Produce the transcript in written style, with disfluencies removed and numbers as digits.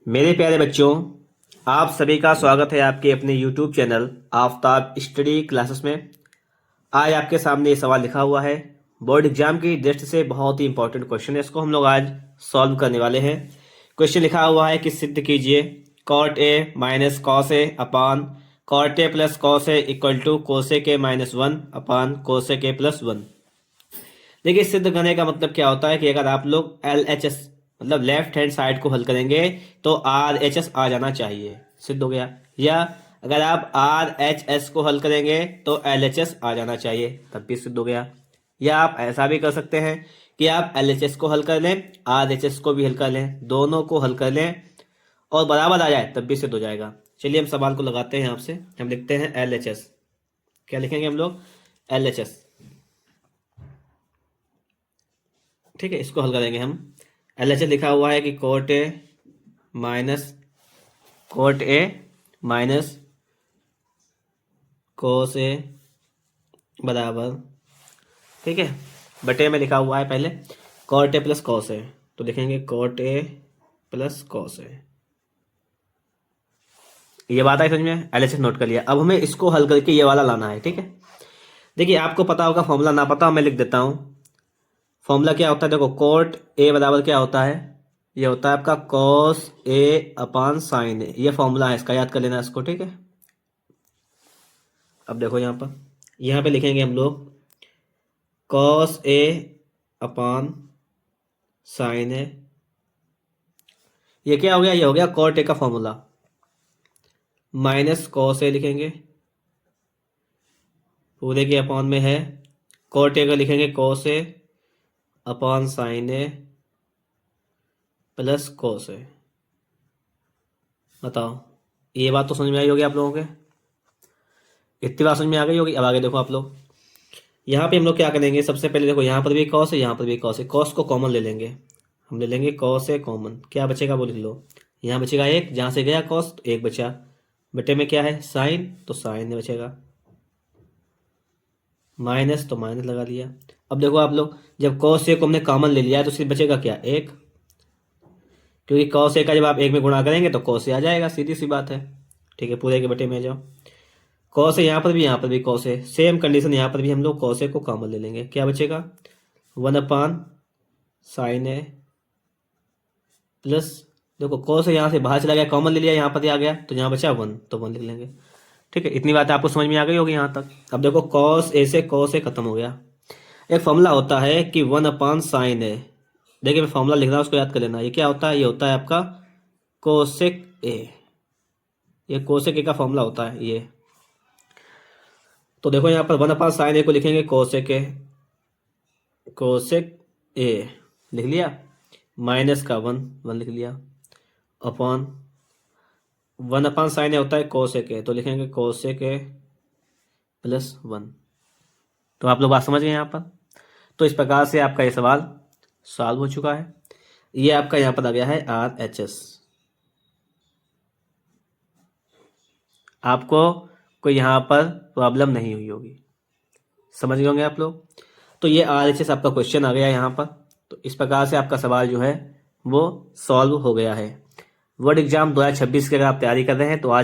मेरे प्यारे बच्चों, आप सभी का स्वागत है आपके अपने YouTube channel Aftab study classes में। आज आपके सामने ये सवाल लिखा हुआ है, बोर्ड एग्जाम की दृष्टि से बहुत ही इंपॉर्टेंट क्वेश्चन है। इसको हम लोग आज सॉल्व करने वाले हैं। क्वेश्चन लिखा हुआ है कि सिद्ध कीजिए cot A minus cos A upon cot A plus cos A equal to cosec A minus one upon cosec A plus one. देखिए, सिद्ध करने का मतलब क्या होता है कि अगर आप लोग LHS मतलब लेफ्ट हैंड साइड को हल करेंगे तो RHS आ जाना चाहिए, सिद्ध हो गया। या अगर आप RHS को हल करेंगे तो LHS आ जाना चाहिए, तब भी सिद्ध हो गया। या आप ऐसा भी कर सकते हैं कि आप LHS को हल कर लें, RHS को भी हल कर लें, दोनों को हल कर लें और बराबर आ जाए तब भी सिद्ध हो जाएगा। चलिए हम सवाल को लगाते हैं। आपसे हम लिखते हैं LHS। क्या लिखेंगे हम लोग? LHS। ठीक है, इसको हल करेंगे हम। LHS लिखा हुआ है कि कोट ए माइनस कोस ए बराबर, ठीक है, बटे में लिखा हुआ है पहले कॉट ए प्लस कॉस ए, तो लिखेंगे कॉट ए प्लस कॉस ए। ये बात आई समझ में? LHS नोट कर लिया। अब हमें इसको हल करके ये वाला लाना है। ठीक है, देखिए आपको पता होगा, फॉर्मूला ना पता हो मैं लिख देता हूँ। फॉर्मूला क्या होता है? देखो, कोट ए बराबर क्या होता है? ये होता है आपका कॉस ए अपान साइन ए। ये फॉर्मूला है, इसका याद कर लेना इसको। ठीक है, अब देखो यहाँ पे लिखेंगे हम लोग कॉस ए अपान साइन ए। ये क्या हो गया? ये हो गया कॉट ए का फॉर्मूला, माइनस कॉस ए लिखेंगे, पूरे के अपान में है कॉट ए का, लिखेंगे cos A upon sign A plus cos ए। बताओ, ये बात तो समझ में आई होगी आप लोगों के? इतनी बात समझ में आ गई होगी। अब आगे देखो आप लोग, यहाँ पे हम लोग क्या करेंगे? सबसे पहले देखो, यहाँ पर भी कॉस है, यहाँ पर भी कॉस है। कॉस को कॉमन ले लेंगे, हम ले लेंगे कॉस है कॉमन। क्या बचेगा वो लिख लो। यहाँ बचेगा एक, जहाँ से गया कॉस तो एक बचा, बटे में क्या है साइन, तो साइन बचेगा, माइनस तो माइनस लगा लिया। अब देखो आप लोग, जब कॉस ए को हमने कॉमन ले लिया है तो सिर्फ बचेगा क्या? एक, क्योंकि कॉस ए का जब आप एक में गुणा करेंगे तो कॉस ए आ जाएगा, सीधी सी बात है। ठीक है, पूरे के बटे में जाओ, कॉस ए यहाँ पर भी कॉस ए, सेम कंडीशन यहाँ पर भी हम लोग कॉस ए को कॉमन ले लेंगे। क्या बचेगा? वन अपान साइन ए प्लस, देखो कॉस ए यहाँ से बाहर चला गया, कॉमन ले लिया, यहाँ पर आ गया तो यहाँ बचा वन, तो वन लिख लेंगे। ठीक है, इतनी बात आपको समझ में आ गई होगी यहाँ तक। अब देखो, कॉस ए से कॉस ए खत्म हो गया। एक फॉर्मूला होता है कि वन अपान साइन ए। देखिए मैं फॉर्मूला लिख रहा हूँ, उसको याद कर लेना। ये क्या होता है? ये होता है आपका कोसेक ए। ये कोसेक ए का फॉर्मूला होता है ये। तो देखो यहाँ पर वन अपान साइन ए को लिखेंगे कोसेक ए, कोसेक ए लिख लिया, माइनस का वन, वन लिख लिया, अपॉन वन अपान साइन ए होता है कोसेक ए, तो लिखेंगे कोसेक ए प्लस वन। तो आप लोग बात समझ गए यहाँ पर। तो इस प्रकार से आपका ये सवाल सॉल्व हो चुका है। ये आपका यहाँ पर आ गया है RHS। आपको कोई यहाँ पर प्रॉब्लम नहीं हुई होगी, समझ गए होंगे आप लोग। तो ये RHS आपका क्वेश्चन आ गया यहाँ पर। तो इस प्रकार से आपका सवाल जो है वो सॉल्व हो गया है। बोर्ड एग्जाम 2026 की अगर आप तैयारी कर रहे हैं तो आज